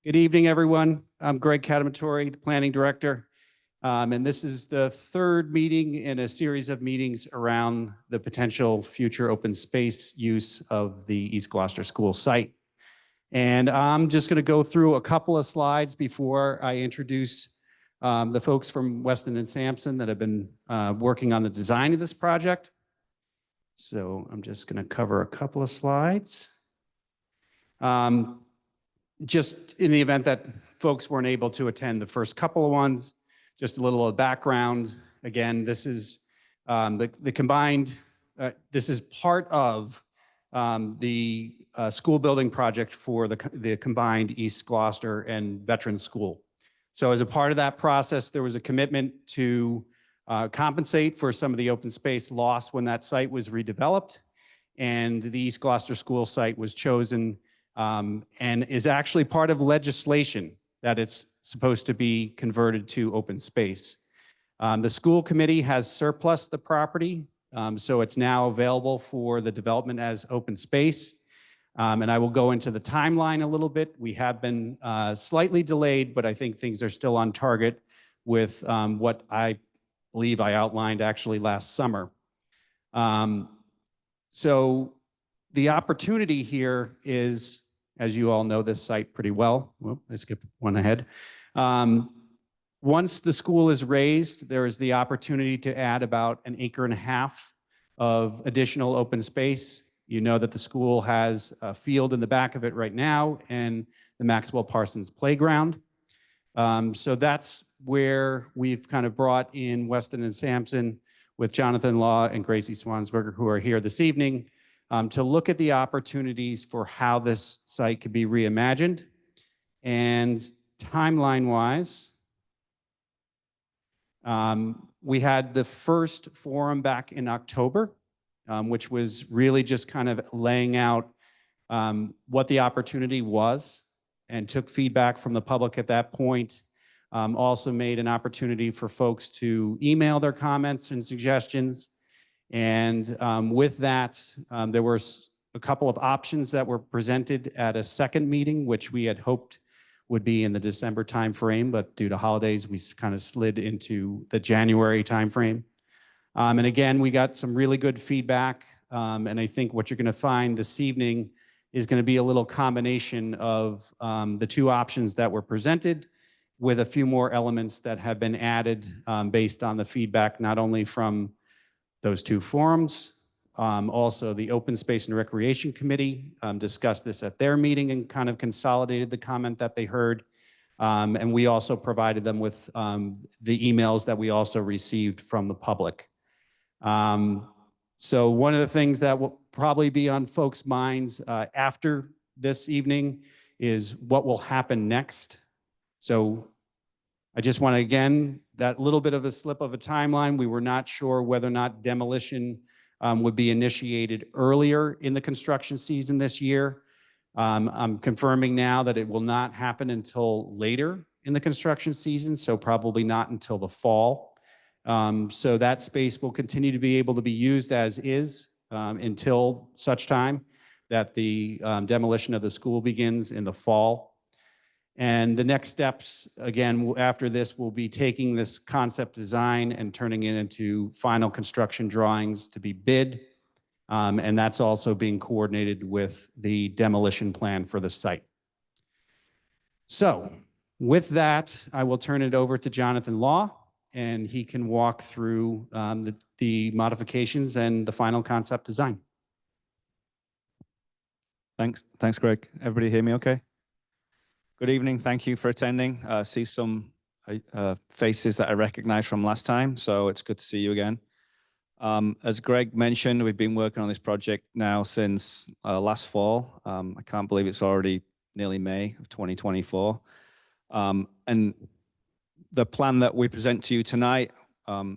Good evening, everyone. I'm Greg Catamatori, the Planning Director. And this is the third meeting in a series of meetings around the potential future open space use of the East Gloucester School site. And I'm just going to go through a couple of slides before I introduce the folks from Weston and Sampson that have been working on the design of this project. So I'm just going to cover a couple of slides. Just in the event that folks weren't able to attend the first couple of ones, just a little of background. Again, this is the combined, this is part of the school building project for the combined East Gloucester and Veterans School. So as a part of that process, there was a commitment to compensate for some of the open space lost when that site was redeveloped. And the East Gloucester School site was chosen and is actually part of legislation that it's supposed to be converted to open space. The school committee has surplus the property, so it's now available for the development as open space. And I will go into the timeline a little bit. We have been slightly delayed, but I think things are still on target with what I believe I outlined actually last summer. So the opportunity here is, as you all know this site pretty well. Well, I skipped one ahead. Once the school is raised, there is the opportunity to add about 1.5 acres of additional open space. You know that the school has a field in the back of it right now and the Maxwell Parsons playground. So that's where we've kind of brought in Weston and Sampson with Jonathan Law and Gracie Swansberger, who are here this evening, to look at the opportunities for how this site could be reimagined. And timeline-wise, we had the first forum back in October, which was really just kind of laying out what the opportunity was and took feedback from the public at that point. Also made an opportunity for folks to email their comments and suggestions. And with that, there were a couple of options that were presented at a second meeting, which we had hoped would be in the December timeframe, but due to holidays, we kind of slid into the January timeframe. And again, we got some really good feedback. And I think what you're going to find this evening is going to be a little combination of the two options that were presented with a few more elements that have been added based on the feedback, not only from those two forums. Also, the Open Space and Recreation Committee discussed this at their meeting and kind of consolidated the comment that they heard. And we also provided them with the emails that we also received from the public. So one of the things that will probably be on folks' minds after this evening is what will happen next. So I just want to, again, that little bit of a slip of a timeline. We were not sure whether or not demolition would be initiated earlier in the construction season this year. I'm confirming now that it will not happen until later in the construction season, so probably not until the fall. So that space will continue to be able to be used as is until such time that the demolition of the school begins in the fall. And the next steps, again, after this, will be taking this concept design and turning it into final construction drawings to be bid. And that's also being coordinated with the demolition plan for the site. So with that, I will turn it over to Jonathan Law, and he can walk through the modifications and the final concept design. Thanks, Greg. Everybody hear me okay? Good evening. Thank you for attending. See some faces that I recognize from last time, so it's good to see you again. As Greg mentioned, we've been working on this project now since last fall. I can't believe it's already nearly May of 2024. And the plan that we present to you tonight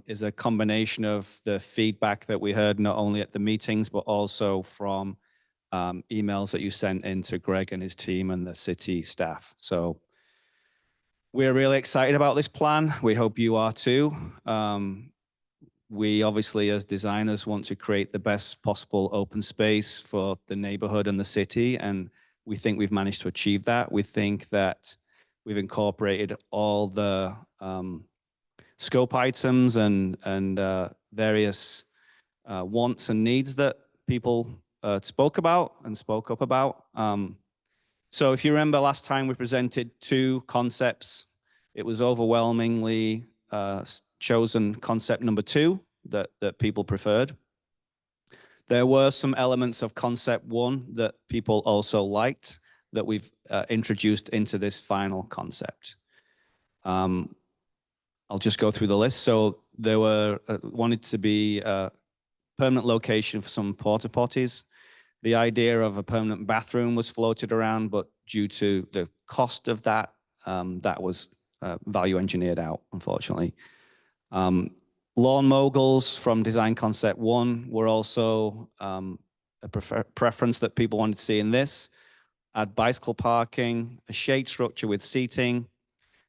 is a combination of the feedback that we heard not only at the meetings, but also from emails that you sent in to Greg and his team and the city staff. So we're really excited about this plan. We hope you are too. We obviously, as designers, want to create the best possible open space for the neighborhood and the city. And we think we've managed to achieve that. We think that we've incorporated all the scope items and various wants and needs that people spoke up about. So if you remember last time we presented 2 concepts, it was overwhelmingly chosen concept number 2 that people preferred. There were some elements of concept 1 that people also liked that we've introduced into this final concept. I'll just go through the list. So there were wanted to be a permanent location for some porta potties. The idea of a permanent bathroom was floated around, but due to the cost of that, that was value engineered out, unfortunately. Lawn moguls from design concept 1 were also a preference that people wanted to see in this. Add bicycle parking, a shade structure with seating,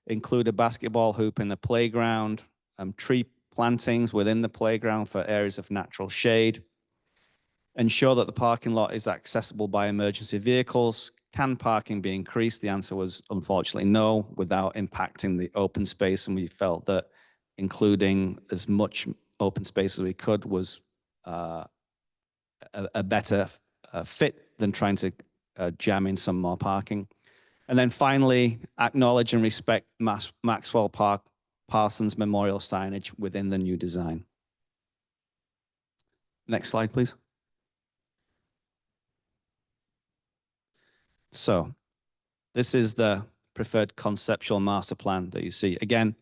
include a basketball hoop in the playground, tree plantings within the playground for areas of natural shade. Ensure that the parking lot is accessible by emergency vehicles. Can parking be increased? The answer was unfortunately no, without impacting the open space. And we felt that including as much open space as we could was a better fit than trying to jam in some more parking. And then finally, acknowledge and respect Maxwell Parsons Memorial signage within the new design. Next slide, please. So this is the preferred conceptual master plan that you see. Again,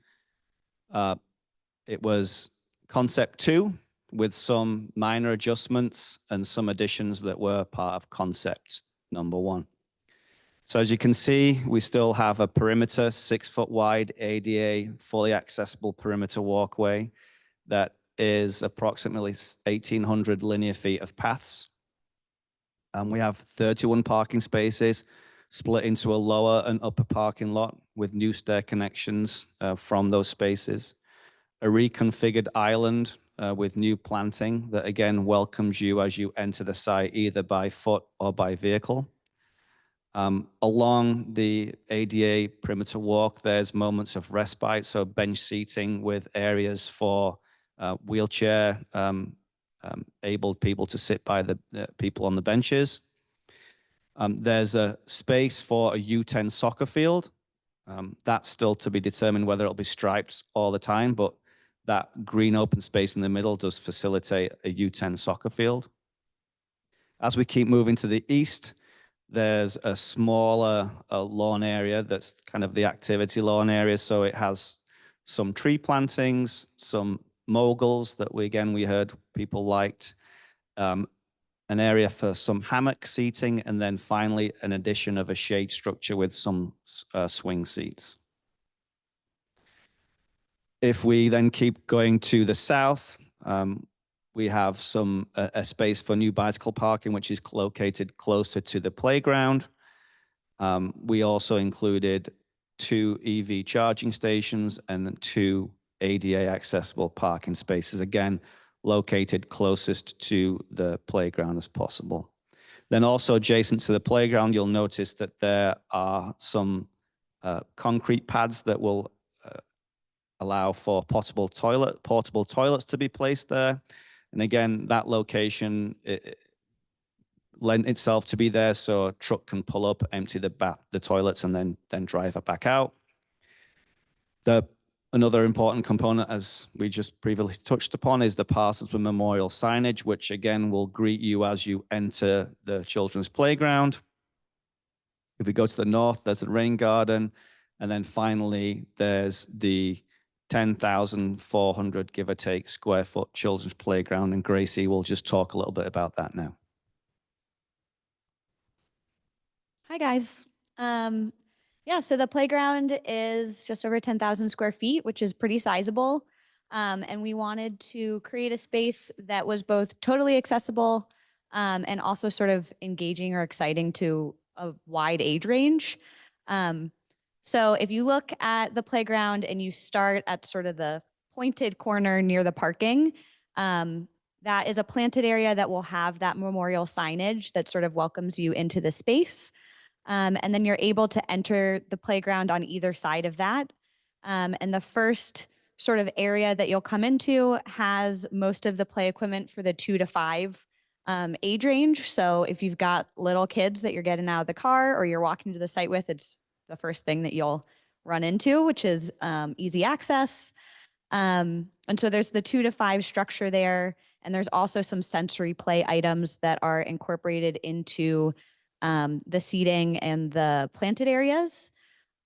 it was concept 2 with some minor adjustments and some additions that were part of concept number 1. So as you can see, we still have a perimeter 6-foot wide ADA fully accessible perimeter walkway that is approximately 1,800 linear feet of paths. And we have 31 parking spaces split into a lower and upper parking lot with new stair connections from those spaces. A reconfigured island with new planting that again welcomes you as you enter the site either by foot or by vehicle. Along the ADA perimeter walk, there's moments of respite, so bench seating with areas for wheelchair able people to sit by the people on the benches. There's a space for a U10 soccer field. That's still to be determined whether it'll be striped all the time, but that green open space in the middle does facilitate a U10 soccer field. As we keep moving to the east, there's a smaller lawn area that's kind of the activity lawn area. So it has some tree plantings, some moguls that we heard people liked, an area for some hammock seating, and then finally an addition of a shade structure with some swing seats. If we then keep going to the south, we have a space for new bicycle parking, which is located closer to the playground. We also included 2 EV charging stations and then 2 ADA accessible parking spaces, again, located closest to the playground as possible. Then also adjacent to the playground, you'll notice that there are some concrete pads that will allow for portable toilets to be placed there. And again, that location lent itself to be there so a truck can pull up, empty the toilets, and then drive it back out. Another important component, as we just previously touched upon, is the Parsons Memorial signage, which again will greet you as you enter the children's playground. If we go to the north, there's a rain garden. And then finally, there's the 10,400, give or take, square foot children's playground. And Gracie will just talk a little bit about that now. Hi, guys. Yeah, so the playground is just over 10,000 square feet, which is pretty sizable. And we wanted to create a space that was both totally accessible and also sort of engaging or exciting to a wide age range. So if you look at the playground and you start at sort of the pointed corner near the parking, that is a planted area that will have that memorial signage that sort of welcomes you into the space. And then you're able to enter the playground on either side of that. And the first sort of area that you'll come into has most of the play equipment for the 2 to 5 age range. So if you've got little kids that you're getting out of the car or you're walking to the site with, it's the first thing that you'll run into, which is easy access. And so there's the 2 to 5 structure there. And there's also some sensory play items that are incorporated into the seating and the planted areas.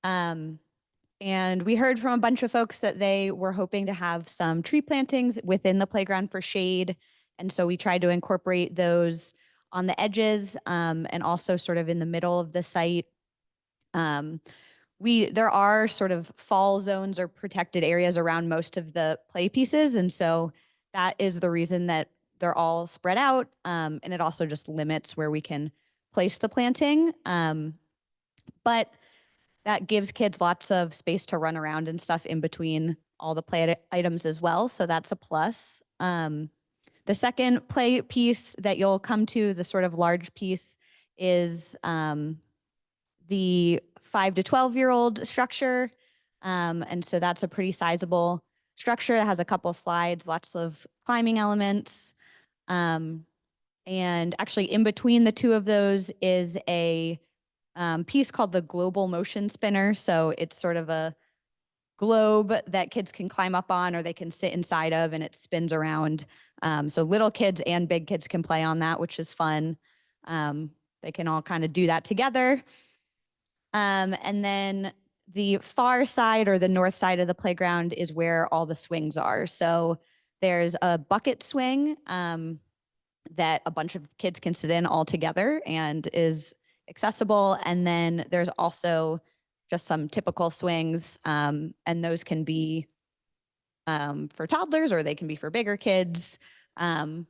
And we heard from a bunch of folks that they were hoping to have some tree plantings within the playground for shade. And so we tried to incorporate those on the edges and also sort of in the middle of the site. There are sort of fall zones or protected areas around most of the play pieces. And so that is the reason that they're all spread out. And it also just limits where we can place the planting. But that gives kids lots of space to run around and stuff in between all the play items as well. So that's a plus. The second play piece that you'll come to, the sort of large piece, is the 5 to 12-year-old structure. And so that's a pretty sizable structure that has a couple slides, lots of climbing elements. And actually in between the two of those is a piece called the Global Motion Spinner. So it's sort of a globe that kids can climb up on or they can sit inside of, and it spins around. So little kids and big kids can play on that, which is fun. They can all kind of do that together. And then the far side or the north side of the playground is where all the swings are. So there's a bucket swing that a bunch of kids can sit in all together and is accessible. And then there's also just some typical swings, and those can be for toddlers or they can be for bigger kids. And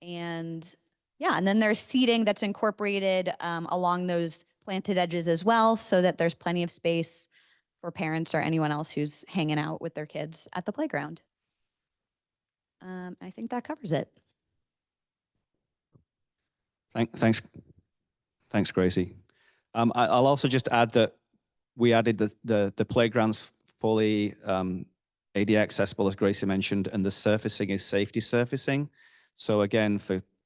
yeah, and then there's seating that's incorporated along those planted edges as well, so that there's plenty of space for parents or anyone else who's hanging out with their kids at the playground. I think that covers it. Thanks, Gracie. I'll also just add that we added the playgrounds fully ADA accessible, as Gracie mentioned, and the surfacing is safety surfacing. So again,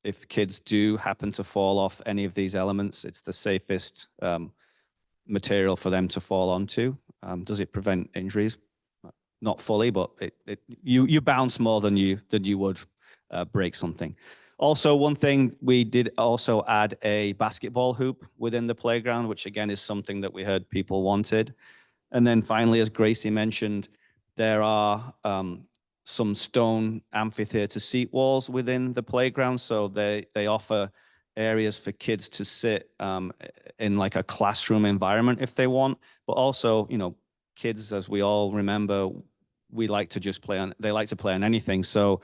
if kids do happen to fall off any of these elements, it's the safest material for them to fall onto. Does it prevent injuries? Not fully, but you bounce more than you would break something. Also, one thing, we did also add a basketball hoop within the playground, which again is something that we heard people wanted. And then finally, as Gracie mentioned, there are some stone amphitheater seat walls within the playground. So they offer areas for kids to sit in like a classroom environment if they want, but also, kids, as we all remember, they like to play on anything. So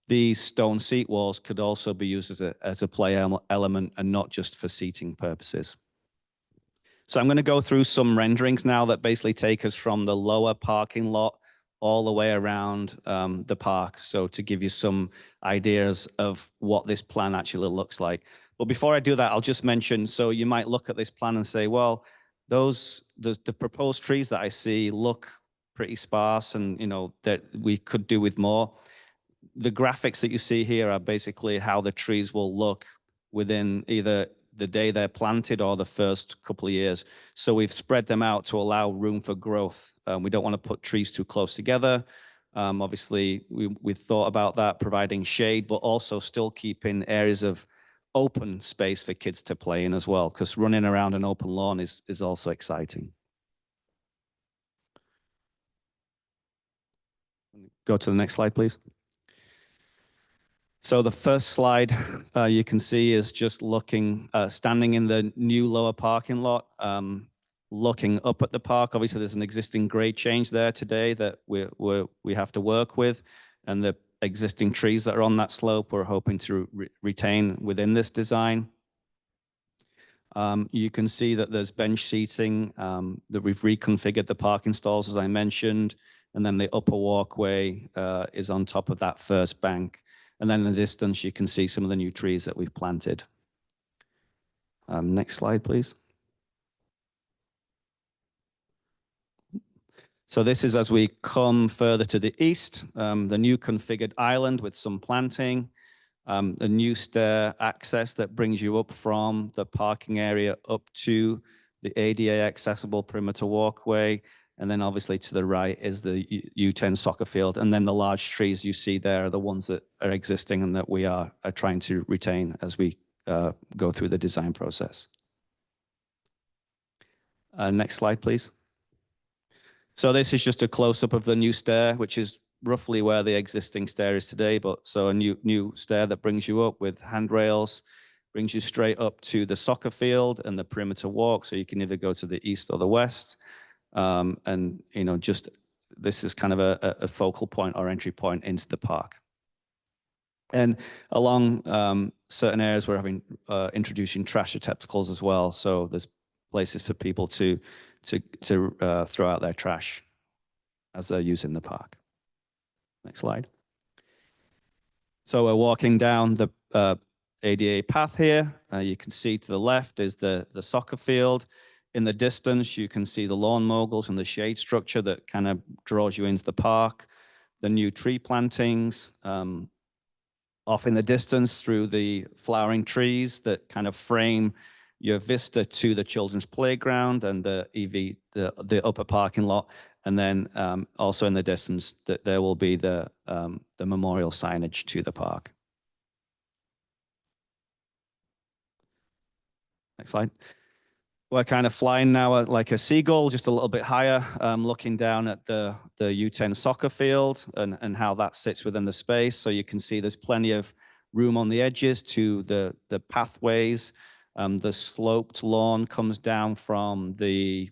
these stone seat walls could also be used as a play element and not just for seating purposes. So I'm going to go through some renderings now that basically take us from the lower parking lot all the way around the park. So to give you some ideas of what this plan actually looks like. But before I do that, I'll just mention, so you might look at this plan and say, well, the proposed trees that I see look pretty sparse and, that we could do with more. The graphics that you see here are basically how the trees will look within either the day they're planted or the first couple of years. So we've spread them out to allow room for growth. We don't want to put trees too close together. Obviously, we thought about that, providing shade, but also still keeping areas of open space for kids to play in as well, because running around an open lawn is also exciting. Go to the next slide, please. So the first slide you can see is just standing in the new lower parking lot, looking up at the park. Obviously, there's an existing grade change there today that we have to work with, and the existing trees that are on that slope we're hoping to retain within this design. You can see that there's bench seating, that we've reconfigured the parking stalls, as I mentioned, and then the upper walkway is on top of that first bank. And then in the distance, you can see some of the new trees that we've planted. Next slide, please. So this is as we come further to the east, the new configured island with some planting, a new stair access that brings you up from the parking area up to the ADA accessible perimeter walkway. And then obviously to the right is the U10 soccer field. And then the large trees you see there are the ones that are existing and that we are trying to retain as we go through the design process. Next slide, please. So this is just a close-up of the new stair, which is roughly where the existing stair is today, but so a new stair that brings you up with handrails, brings you straight up to the soccer field and the perimeter walk, so you can either go to the east or the west. And you know, just this is kind of a focal point or entry point into the park. And along certain areas, we're having introducing trash receptacles as well. So there's places for people to throw out their trash as they're using the park. Next slide. So we're walking down the ADA path here. You can see to the left is the soccer field. In the distance, you can see the lawn moguls and the shade structure that kind of draws you into the park. The new tree plantings off in the distance through the flowering trees that kind of frame your vista to the children's playground and the the upper parking lot. And then also in the distance, there will be the memorial signage to the park. Next slide. We're kind of flying now like a seagull, just a little bit higher, looking down at the U10 soccer field and how that sits within the space. So you can see there's plenty of room on the edges to the pathways. The sloped lawn comes down from the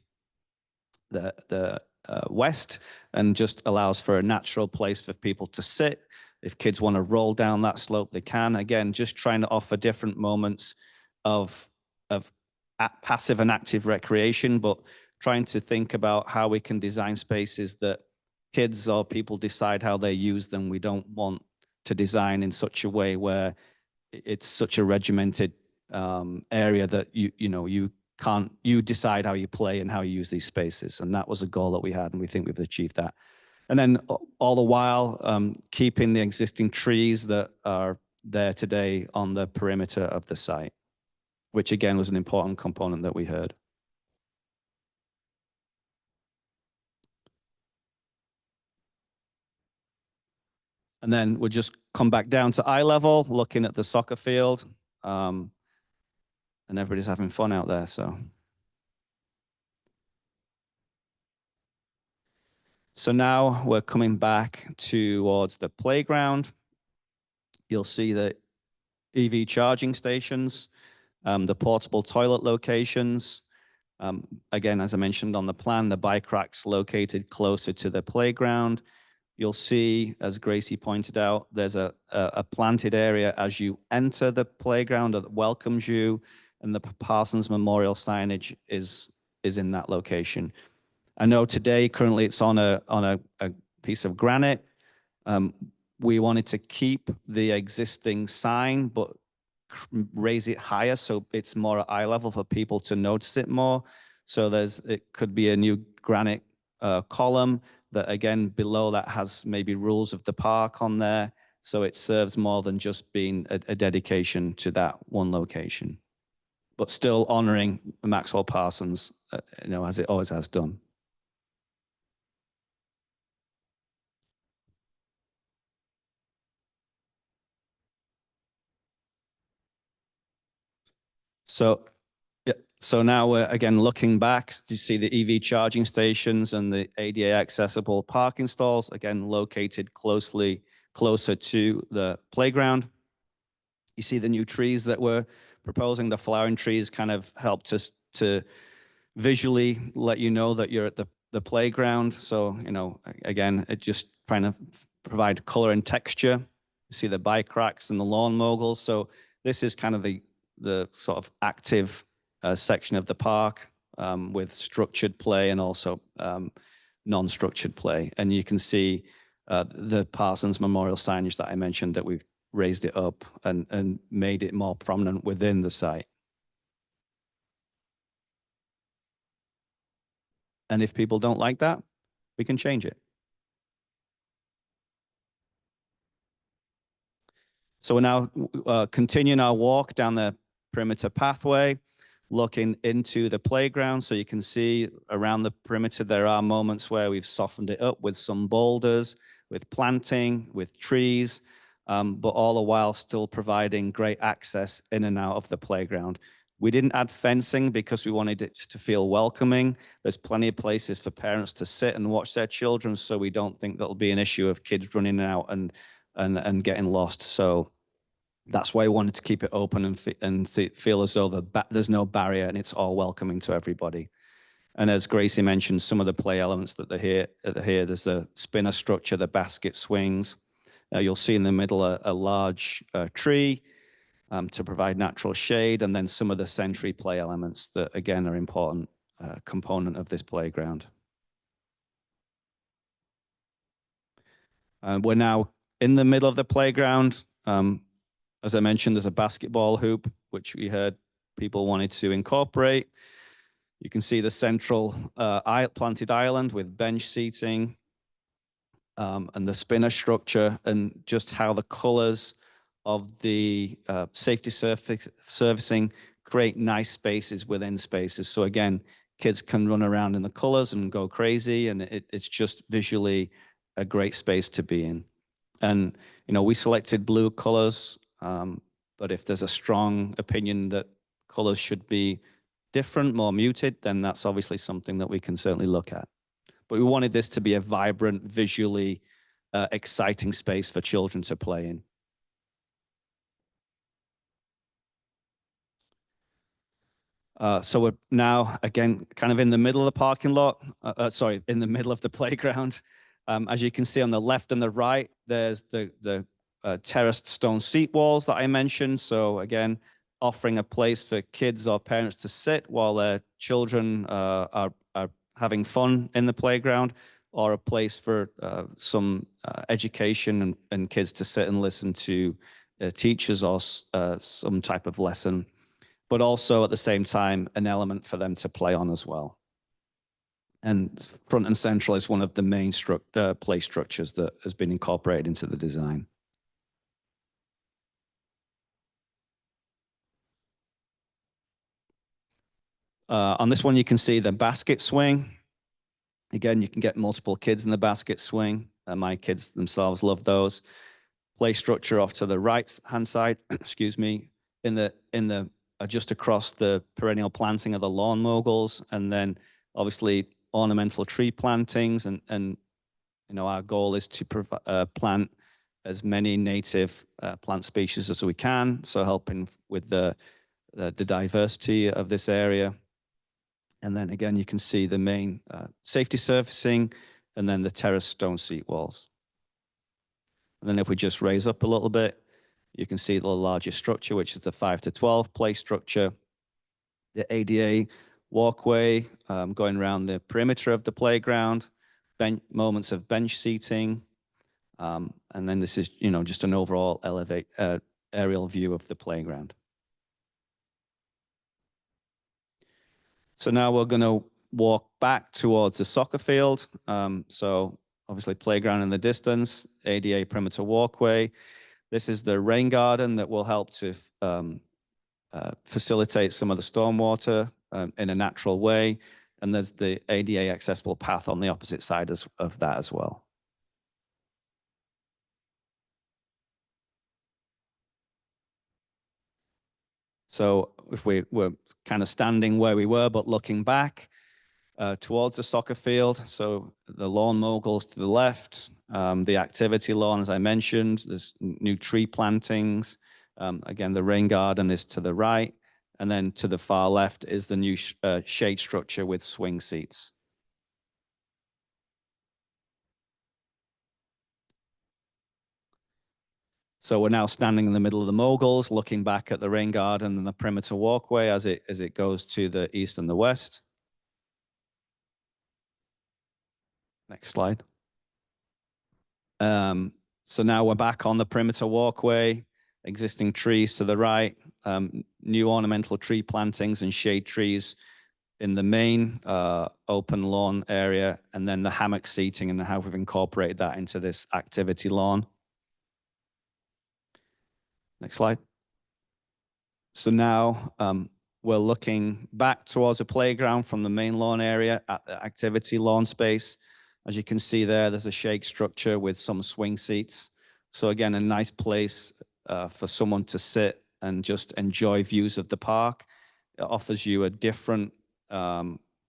west and just allows for a natural place for people to sit. If kids want to roll down that slope, they can. Again, just trying to offer different moments of passive and active recreation, but trying to think about how we can design spaces that kids or people decide how they use them. We don't want to design in such a way where it's such a regimented area that you decide how you play and how you use these spaces. And that was a goal that we had, and we think we've achieved that. And then all the while, keeping the existing trees that are there today on the perimeter of the site, which again was an important component that we heard. And then we'll just come back down to eye level, looking at the soccer field. And everybody's having fun out there, so. So now we're coming back towards the playground. You'll see the EV charging stations, the portable toilet locations. Again, as I mentioned on the plan, the bike racks located closer to the playground. You'll see, as Gracie pointed out, there's a planted area as you enter the playground that welcomes you, and the Parsons Memorial signage is in that location. I know today, currently, it's on a piece of granite. We wanted to keep the existing sign, but raise it higher so it's more at eye level for people to notice it more. So it could be a new granite column that, again, below that has maybe rules of the park on there. So it serves more than just being a dedication to that one location, but still honoring Maxwell Parsons, as it always has done. So now we're again looking back. You see the EV charging stations and the ADA accessible parking stalls, again located closer to the playground. You see the new trees that we're proposing. The flowering trees kind of helped us to visually let you know that you're at the playground. So, again, it just trying to provide color and texture. You see the bike racks and the lawn moguls. So this is kind of the sort of active section of the park with structured play and also non-structured play. And you can see the Parsons Memorial signage that I mentioned, that we've raised it up and made it more prominent within the site. And if people don't like that, we can change it. So we're now continuing our walk down the perimeter pathway, looking into the playground. So you can see around the perimeter, there are moments where we've softened it up with some boulders, with planting, with trees, but all the while still providing great access in and out of the playground. We didn't add fencing because we wanted it to feel welcoming. There's plenty of places for parents to sit and watch their children, so we don't think that'll be an issue of kids running out and getting lost. So that's why I wanted to keep it open and feel as though there's no barrier and it's all welcoming to everybody. And as Gracie mentioned, some of the play elements that are here, there's the spinner structure, the basket swings. You'll see in the middle a large tree to provide natural shade, and then some of the sensory play elements that, again, are important component of this playground. We're now in the middle of the playground. As I mentioned, there's a basketball hoop, which we heard people wanted to incorporate. You can see the central planted island with bench seating and the spinner structure, and just how the colors of the safety surfacing create nice spaces within spaces. So again, kids can run around in the colors and go crazy, and it's just visually a great space to be in. And, you know, we selected blue colors, but if there's a strong opinion that colors should be different, more muted, then that's obviously something that we can certainly look at. But we wanted this to be a vibrant, visually exciting space for children to play in. So we're now, again, kind of in the middle of the parking lot, in the middle of the playground. As you can see on the left and the right, there's the terraced stone seat walls that I mentioned. So again, offering a place for kids or parents to sit while their children are having fun in the playground, or a place for some education and kids to sit and listen to teachers or some type of lesson, but also at the same time, an element for them to play on as well. And front and central is one of the main play structures that has been incorporated into the design. On this one, you can see the basket swing. Again, you can get multiple kids in the basket swing. My kids themselves love those. Play structure off to the right-hand side, excuse me, just across the perennial planting of the lawn moguls, and then obviously ornamental tree plantings. And you know, our goal is to plant as many native plant species as we can, so helping with the diversity of this area. And then again, you can see the main safety surfacing, and then the terraced stone seat walls. And then if we just raise up a little bit, you can see the larger structure, which is the 5 to 12 play structure. The ADA walkway going around the perimeter of the playground, moments of bench seating. And then this is, you know, just an overall aerial view of the playground. So now we're going to walk back towards the soccer field. So obviously playground in the distance, ADA perimeter walkway. This is the rain garden that will help to facilitate some of the stormwater in a natural way. And there's the ADA accessible path on the opposite side of that as well. So if we're kind of standing where we were, but looking back towards the soccer field, so the lawn moguls to the left, the activity lawn, as I mentioned, there's new tree plantings. Again, the rain garden is to the right, and then to the far left is the new shade structure with swing seats. So we're now standing in the middle of the moguls, looking back at the rain garden and the perimeter walkway as it goes to the east and the west. Next slide. So now we're back on the perimeter walkway, existing trees to the right, new ornamental tree plantings and shade trees in the main open lawn area, and then the hammock seating and how we've incorporated that into this activity lawn. Next slide. So now we're looking back towards a playground from the main lawn area at the activity lawn space. As you can see there, there's a shake structure with some swing seats. So again, a nice place for someone to sit and just enjoy views of the park. It offers you a different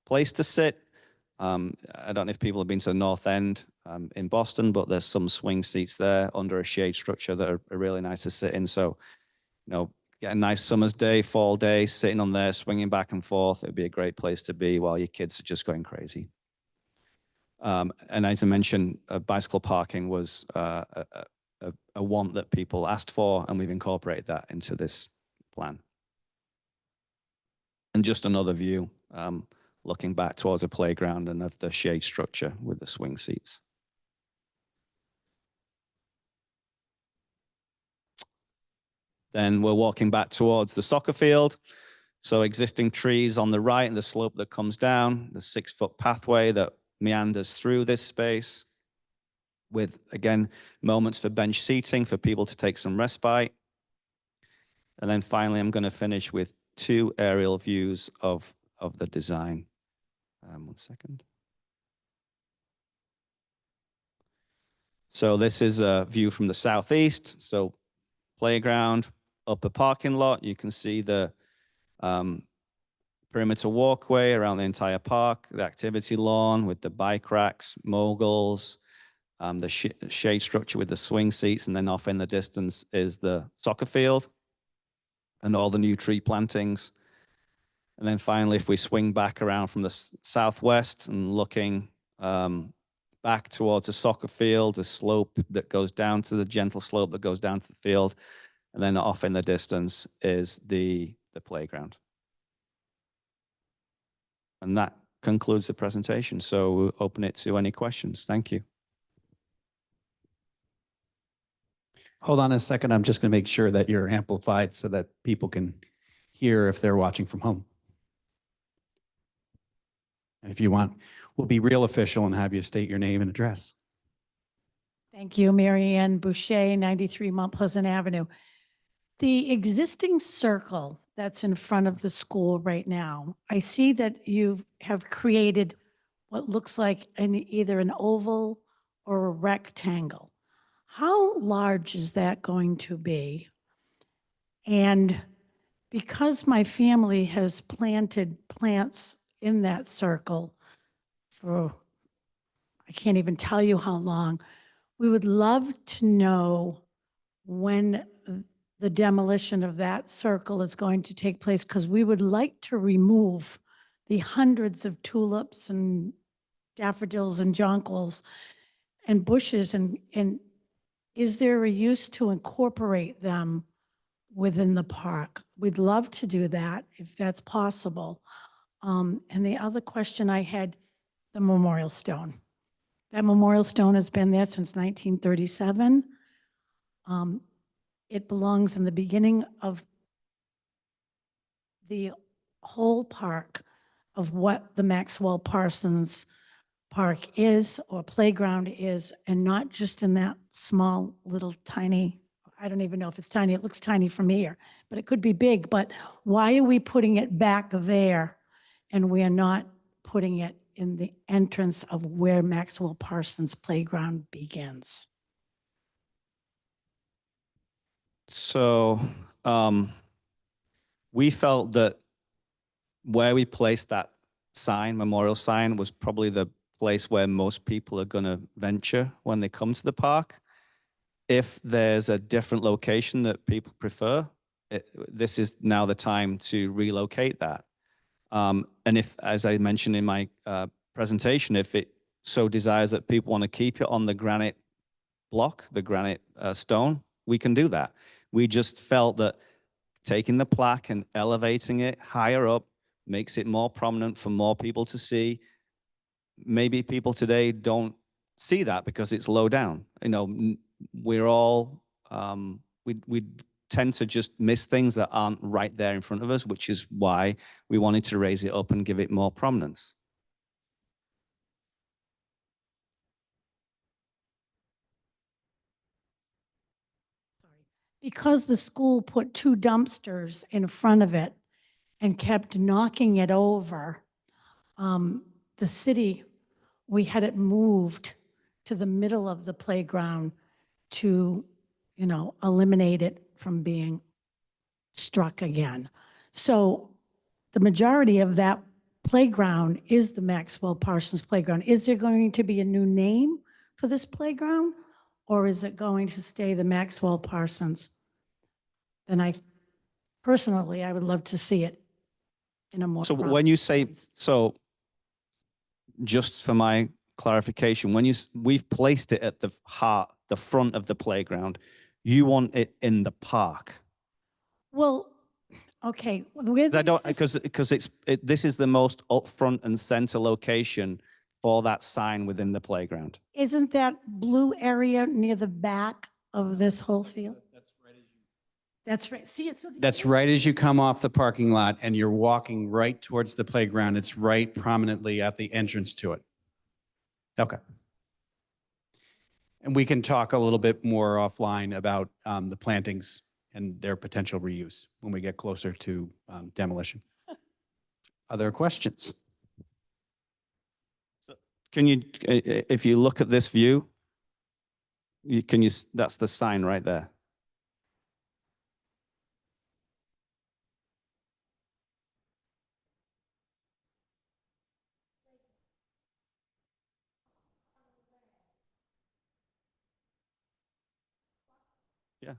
place to sit. I don't know if people have been to the North End in Boston, but there's some swing seats there under a shade structure that are really nice to sit in. So, you know, get a nice summer's day, fall day, sitting on there, swinging back and forth. It would be a great place to be while your kids are just going crazy. And as I mentioned, bicycle parking was a want that people asked for, and we've incorporated that into this plan. And just another view, looking back towards a playground and of the shade structure with the swing seats. Then we're walking back towards the soccer field. So existing trees on the right and the slope that comes down, the 6-foot pathway that meanders through this space with, again, moments for bench seating for people to take some respite. And then finally, I'm going to finish with 2 aerial views of the design. 1 second. So this is a view from the southeast. So playground, upper parking lot. You can see the perimeter walkway around the entire park, the activity lawn with the bike racks, moguls, the shade structure with the swing seats, and then off in the distance is the soccer field and all the new tree plantings. And then finally, if we swing back around from the southwest and looking back towards the soccer field, the slope that goes down to the gentle slope that goes down to the field, and then off in the distance is the playground. And that concludes the presentation. So we'll open it to any questions. Thank you. Hold on a second. I'm just going to make sure that you're amplified so that people can hear if they're watching from home. And if you want, we'll be real official and have you state your name and address. Thank you, Mary Ann Boucher, 93 Mount Pleasant Avenue. The existing circle that's in front of the school right now, I see that you have created what looks like either an oval or a rectangle. How large is that going to be? And because my family has planted plants in that circle for, I can't even tell you how long, we would love to know when the demolition of that circle is going to take place, because we would like to remove the hundreds of tulips and daffodils and jonquils and bushes, and is there a use to incorporate them within the park? We'd love to do that if that's possible. And the other question I had, the memorial stone. That memorial stone has been there since 1937. It belongs in the beginning of the whole park of what the Maxwell Parsons Park is or playground is, and not just in that small little tiny, I don't even know if it's tiny, it looks tiny from here, but it could be big. But why are we putting it back there and we are not putting it in the entrance of where Maxwell Parsons Playground begins? So we felt that where we placed that sign, memorial sign, was probably the place where most people are going to venture when they come to the park. If there's a different location that people prefer, this is now the time to relocate that. And if, as I mentioned in my presentation, if it so desires that people want to keep it on the granite block, the granite stone, we can do that. We just felt that taking the plaque and elevating it higher up makes it more prominent for more people to see. Maybe people today don't see that because it's low down. You know, we're all, we tend to just miss things that aren't right there in front of us, which is why we wanted to raise it up and give it more prominence. Because the school put 2 dumpsters in front of it and kept knocking it over, the city, we had it moved to the middle of the playground to, eliminate it from being struck again. So the majority of that playground is the Maxwell Parsons Playground. Is there going to be a new name for this playground? Or is it going to stay the Maxwell Parsons? And personally, I would love to see it in a more. So when you say, place. so just for my clarification, we've placed it at the front of the playground, you want it in the park. Well, okay. Because this is the most upfront and center location for that sign within the playground. Isn't that blue area near the back of this whole field? That's right. See, That's right as you come off the parking lot and you're walking right towards the playground. It's right prominently at the entrance to it. Okay. And we can talk a little bit more offline about the plantings and their potential reuse when we get closer to demolition. Other questions? Can you, if you look at this view, that's the sign right there. Yeah.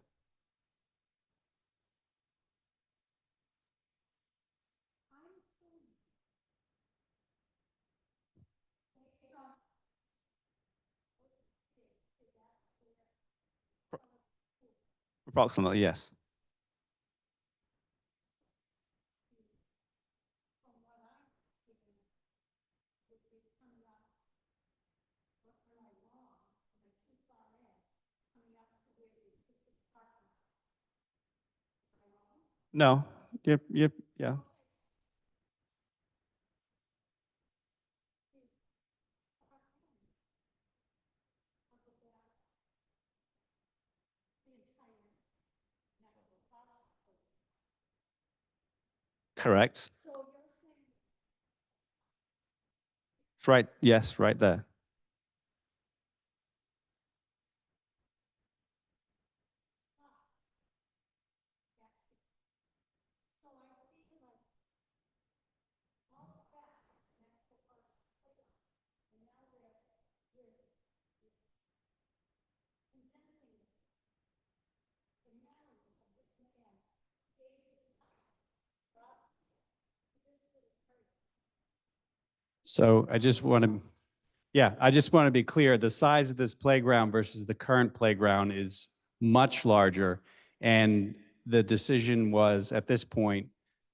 Approximately, yes. No, yeah. Correct. It's right, yes, right there. So I just want to be clear. The size of this playground versus the current playground is much larger. And the decision was at this point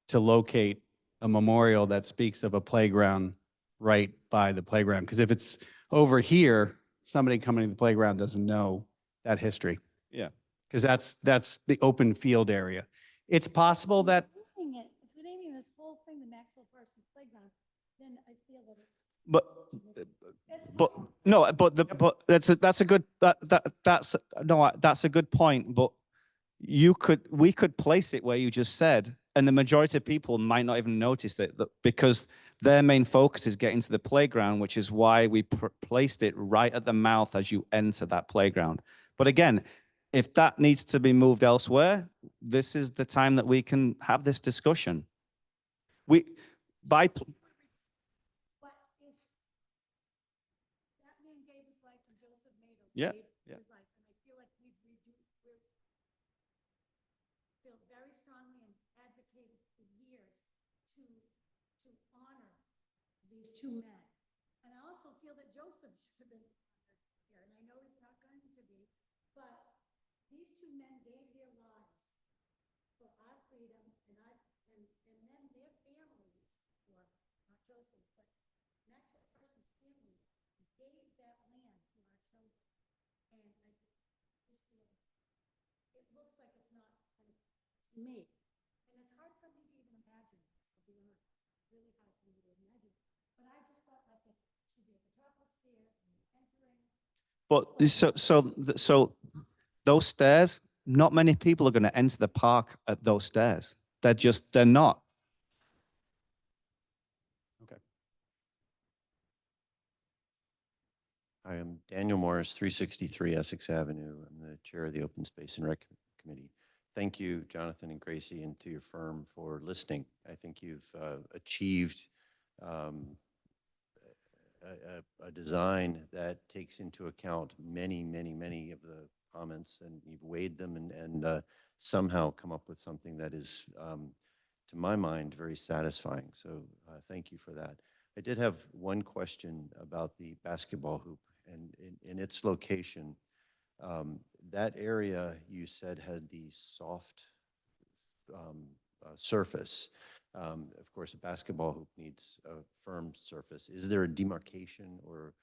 to locate a memorial that speaks of a playground right by the playground. Because if it's over here, somebody coming to the playground doesn't know that history. Yeah. Because that's the open field area. It's possible that If we're naming this whole thing the Maxwell Parsons Playground, then I feel that that's a good that's a good point. But we could place it where you just said, and the majority of people might not even notice it, because their main focus is getting to the playground, which is why we placed it right at the mouth as you enter that playground. But again, if that needs to be moved elsewhere, this is the time that we can have this discussion. That man gave his life and Joseph Mados Yeah, saved yeah. his life. And I feel like we feel very strongly and advocated for years to honor these 2 men. And I also feel that Joseph should have been honored here. And I know he's not going to be, but these 2 men gave their lives for our freedom and then their families, or not Joseph, but Maxwell Parsons' family gave that land to our children. And I just feel it looks like it's not going to me. And it's hard for me to even imagine, to be honest, really hard for me to imagine. But I just felt like it should be at the top of the stair and entering. But so those stairs, not many people are going to enter the park at those stairs. They're not. Okay. Hi, I'm Daniel Morris, 363 Essex Avenue. I'm the chair of the Open Space and Rec Committee. Thank you, Jonathan and Gracie, and to your firm for listening. I think you've achieved a design that takes into account many, many, many of the comments, and you've weighed them and somehow come up with something that is, to my mind, very satisfying. So thank you for that. I did have one question about the basketball hoop and in its location. That area you said had the soft surface. Of course, a basketball hoop needs a firm surface. Is there a demarcation or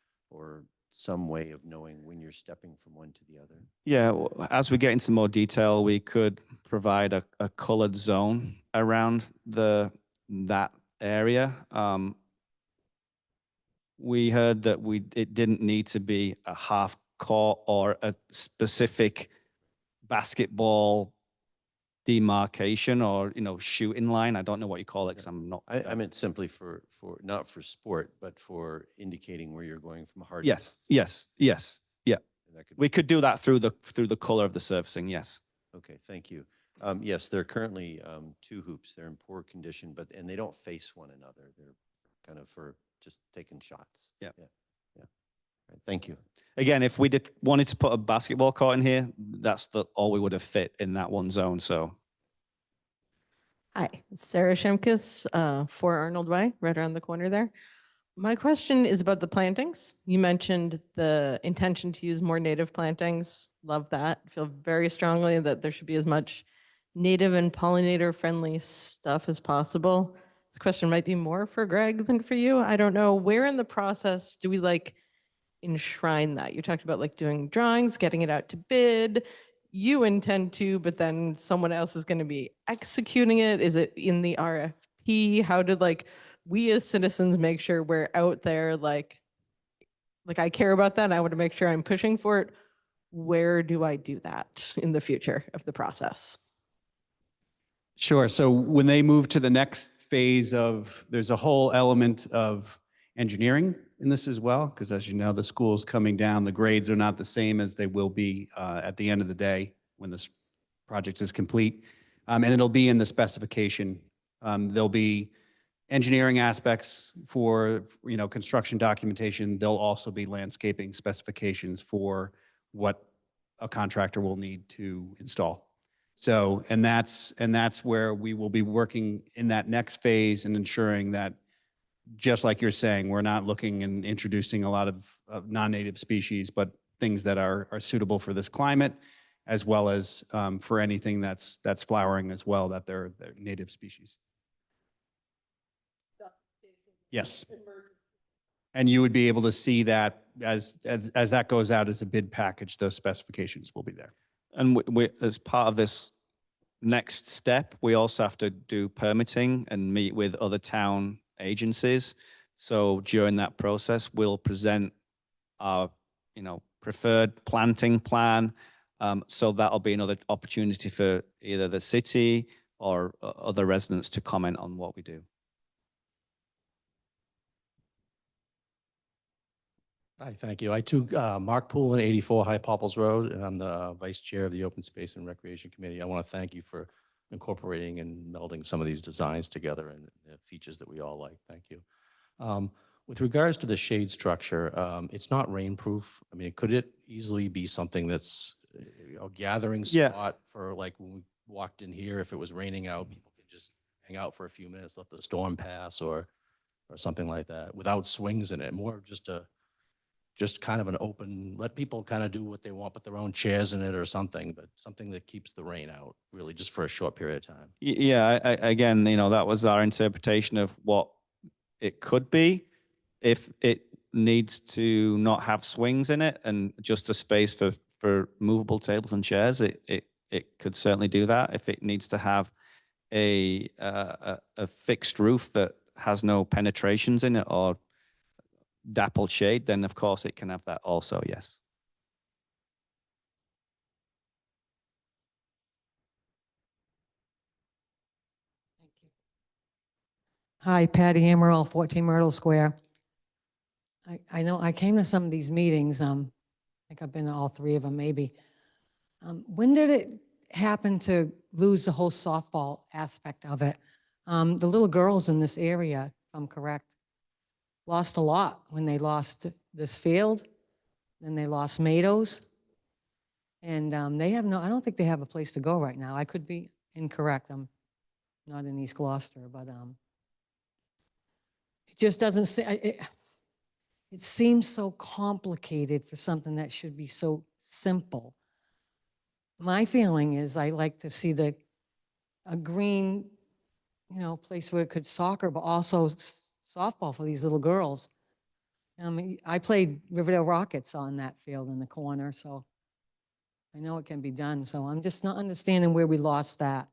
some way of knowing when you're stepping from one to the other? Yeah, as we get into more detail, we could provide a colored zone around that area. We heard that it didn't need to be a half court or a specific basketball demarcation or shooting line. I don't know what you call it because I'm not. I meant simply for not for sport, but for indicating where you're going from hard. Yes. Yeah. That could We could do that through the color of the surfacing. Yes. Okay, thank you. Yes, there are currently two hoops. They're in poor condition, and they don't face one another. They're kind of for just taking shots. Yeah. All right, thank you. Again, if we wanted to put a basketball court in here, that's all we would have fit in that one zone. So. Hi, Sarah Shemkus, 4 Arnold Way, right around the corner there. My question is about the plantings. You mentioned the intention to use more native plantings. Love that. Feel very strongly that there should be as much native and pollinator friendly stuff as possible. This question might be more for Greg than for you. I don't know. Where in the process do we enshrine that? You talked about doing drawings, getting it out to bid. You intend to, but then someone else is going to be executing it. Is it in the RFP? How did we as citizens make sure we're out there I care about that and I want to make sure I'm pushing for it. Where do I do that in the future of the process? Sure. So when they move to the next phase there's a whole element of engineering in this as well, because as you know, the school's coming down, the grades are not the same as they will be at the end of the day when this project is complete. And it'll be in the specification. There'll be engineering aspects for construction documentation. There'll also be landscaping specifications for what a contractor will need to install. So, and that's where we will be working in that next phase and ensuring that, just like you're saying, we're not looking and introducing a lot of non-native species, but things that are suitable for this climate, as well as for anything that's flowering as well, that they're native species. Yes. And you would be able to see that as that goes out as a bid package, those specifications will be there. And we, as part of this next step, we also have to do permitting and meet with other town agencies. So during that process, we'll present our, preferred planting plan. So that'll be another opportunity for either the city or other residents to comment on what we do. Hi, thank you. I too, Mark Poulin, 84 High Popples Road, and I'm the Vice Chair of the Open Space and Recreation Committee. I want to thank you for incorporating and melding some of these designs together and the features that we all like. Thank you. With regards to the shade structure, it's not rainproof. I mean, could it easily be something that's a gathering spot for when we walked in here, if it was raining out, people could just hang out for a few minutes, let the storm pass or something like that without swings in it, more just kind of an open, let people kind of do what they want, put their own chairs in it or something, but something that keeps the rain out really just for a short period of time. Yeah, again, that was our interpretation of what it could be. If it needs to not have swings in it and just a space for movable tables and chairs, it it could certainly do that. If it needs to have a fixed roof that has no penetrations in it or dappled shade, then of course it can have that also, yes. Hi, Patty Amaral, 14 Myrtle Square. I know I came to some of these meetings. I think I've been to all three of them, maybe. When did it happen to lose the whole softball aspect of it? The little girls in this area, if I'm correct, lost a lot when they lost this field, then they lost Matos. And they have I don't think they have a place to go right now. I could be incorrect. I'm not in East Gloucester, but it just doesn't say, it seems so complicated for something that should be so simple. My feeling is I like to see a green, place where it could soccer, but also softball for these little girls. I played Riverdale Rockets on that field in the corner, so I know it can be done. So I'm just not understanding where we lost that.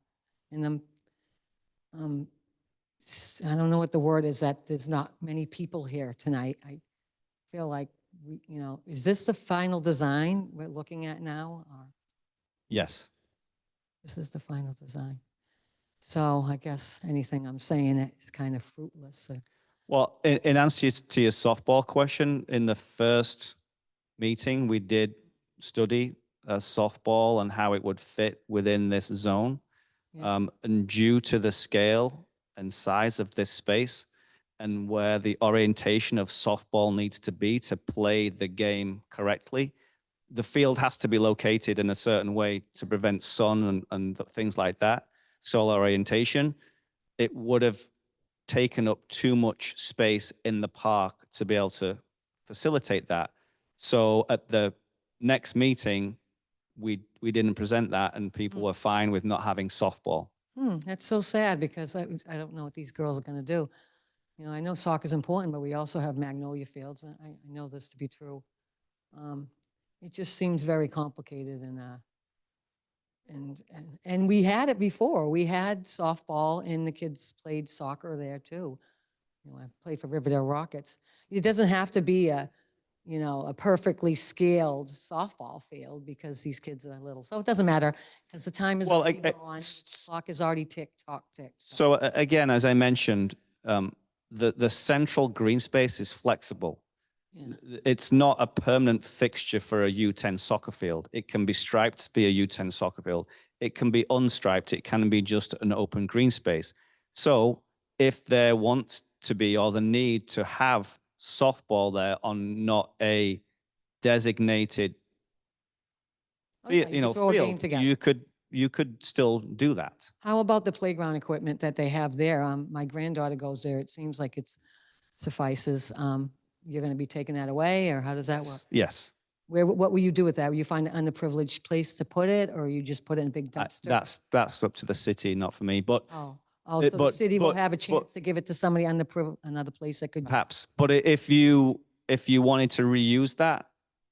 And I don't know what the word is, that there's not many people here tonight. I feel like, is this the final design we're looking at now? Or Yes. this is the final design. So I guess anything I'm saying is kind of fruitless. Well, in answer to your softball question, in the first meeting, we did study softball and how it would fit within this zone. Yeah. And due to the scale and size of this space and where the orientation of softball needs to be to play the game correctly, the field has to be located in a certain way to prevent sun and things like that, solar orientation. It would have taken up too much space in the park to be able to facilitate that. So at the next meeting, we didn't present that, and people were fine with not having softball. That's so sad, because I don't know what these girls are going to do. I know soccer's important, but we also have Magnolia Fields. I know this to be true. It just seems very complicated, and we had it before. We had softball, and the kids played soccer there too. I played for Riverdale Rockets. It doesn't have to be a perfectly scaled softball field because these kids are little. So it doesn't matter, because the time is already gone. The clock is already ticked. So again, as I mentioned, the central green space is flexible. Yeah. It's not a permanent fixture for a U10 soccer field. It can be striped to be a U10 soccer field. It can be unstriped. It can be just an open green space. So if there wants to be, or the need to have softball there on not a designated field, you could still do that. How about the playground equipment that they have there? My granddaughter goes there. It seems like it suffices. You're going to be taking that away, or how does that work? Yes. What will you do with that? Will you find an underprivileged place to put it, or you just put it in a big dumpster? That's up to the city, not for me. But so the city will have a chance to give it to somebody another place that could. Perhaps. But if you wanted to reuse that,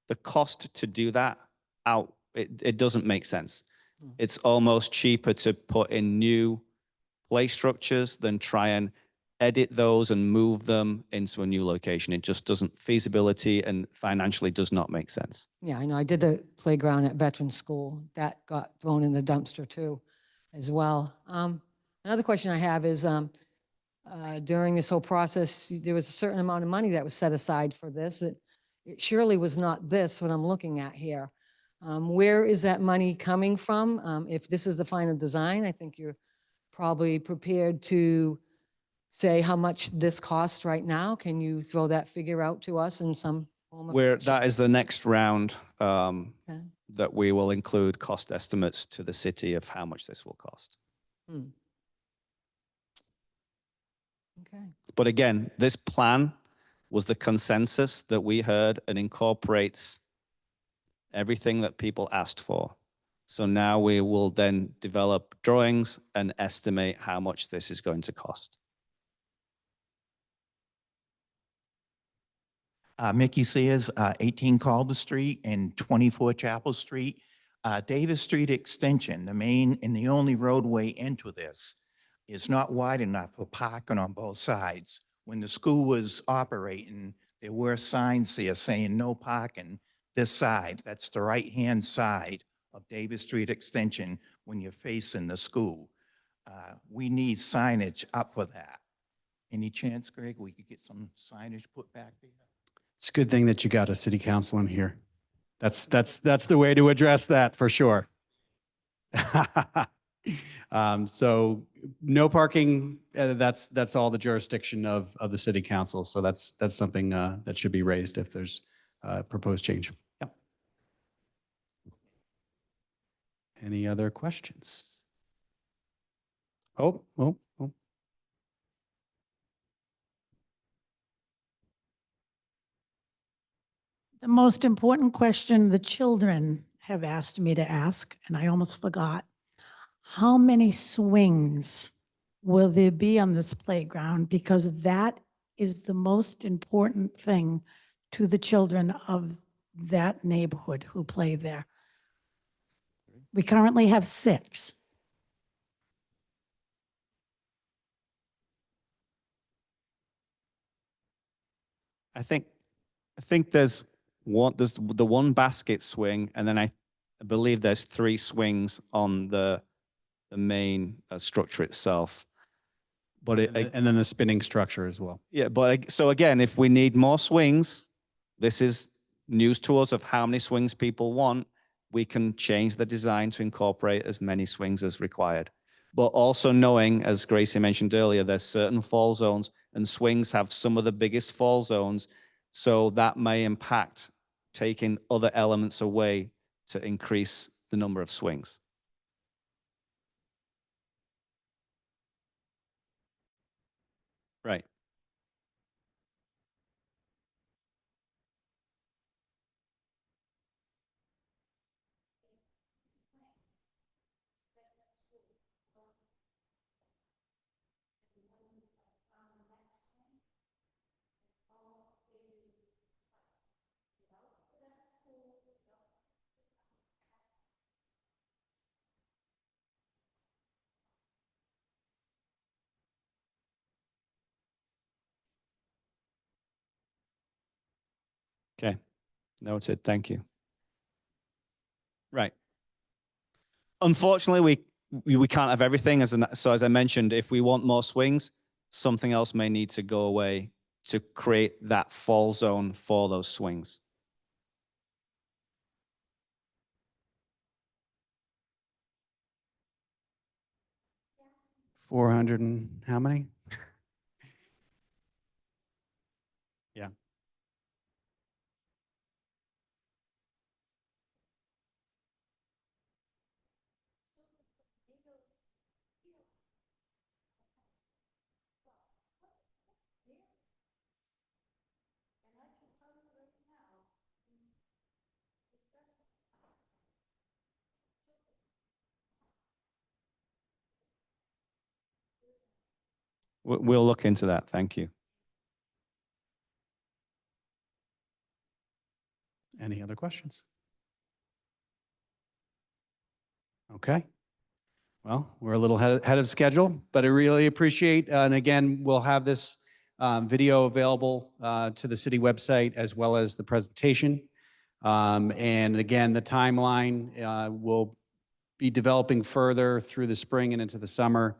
the cost to do that it doesn't make sense. It's almost cheaper to put in new play structures than try and edit those and move them into a new location. It just doesn't, feasibility and financially does not make sense. Yeah, I know. I did the playground at Veteran School. That got thrown in the dumpster too, as well. Another question I have is, during this whole process, there was a certain amount of money that was set aside for this. It surely was not this, what I'm looking at here. Where is that money coming from? If this is the final design, I think you're probably prepared to say how much this costs right now. Can you throw that figure out to us in some form of? That is the next round that we will include cost estimates to the city of how much this will cost. Okay. But again, this plan was the consensus that we heard and incorporates everything that people asked for. So now we will then develop drawings and estimate how much this is going to cost. Mickey Sears, 18 Calder Street and 24 Chapel Street. Davis Street Extension, the main and the only roadway into this, is not wide enough for parking on both sides. When the school was operating, there were signs there saying no parking this side. That's the right-hand side of Davis Street Extension when you're facing the school. We need signage up for that. Any chance, Greg, we could get some signage put back there? It's a good thing that you got a city council in here. That's the way to address that for sure. So no parking, that's all the jurisdiction of the city council. So that's something that should be raised if there's proposed change. Yeah. Any other questions? Oh. The most important question the children have asked me to ask, and I almost forgot. How many swings will there be on this playground? Because that is the most important thing to the children of that neighborhood who play there. We currently have 6. I think there's the one basket swing, and then I believe there's 3 swings on the main structure itself. But And then the spinning structure as well. yeah, but so again, if we need more swings, this is news to us of how many swings people want. We can change the design to incorporate as many swings as required. But also knowing, as Gracie mentioned earlier, there's certain fall zones, and swings have some of the biggest fall zones. So that may impact taking other elements away to increase the number of swings. Right. Okay. Noted. Thank you. Right. Unfortunately, we can't have everything. So as I mentioned, if we want more swings, something else may need to go away to create that fall zone for those swings. $400 and how many? Yeah. We'll look into that. Thank you. Any other questions? Okay. Well, we're a little ahead of schedule, but I really appreciate, and again, we'll have this video available to the city website as well as the presentation. And again, the timeline will be developing further through the spring and into the summer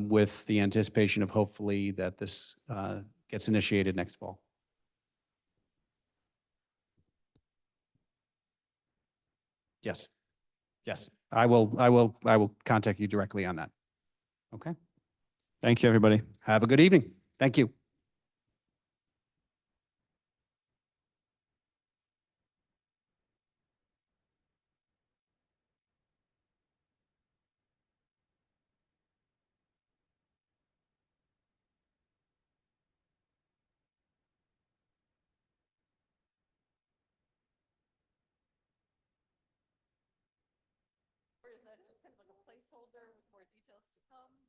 with the anticipation of hopefully that this gets initiated next fall. Yes. Yes. I will contact you directly on that. Okay. Thank you, everybody. Have a good evening. Thank you. Or is that just kind of like a placeholder with more details to come?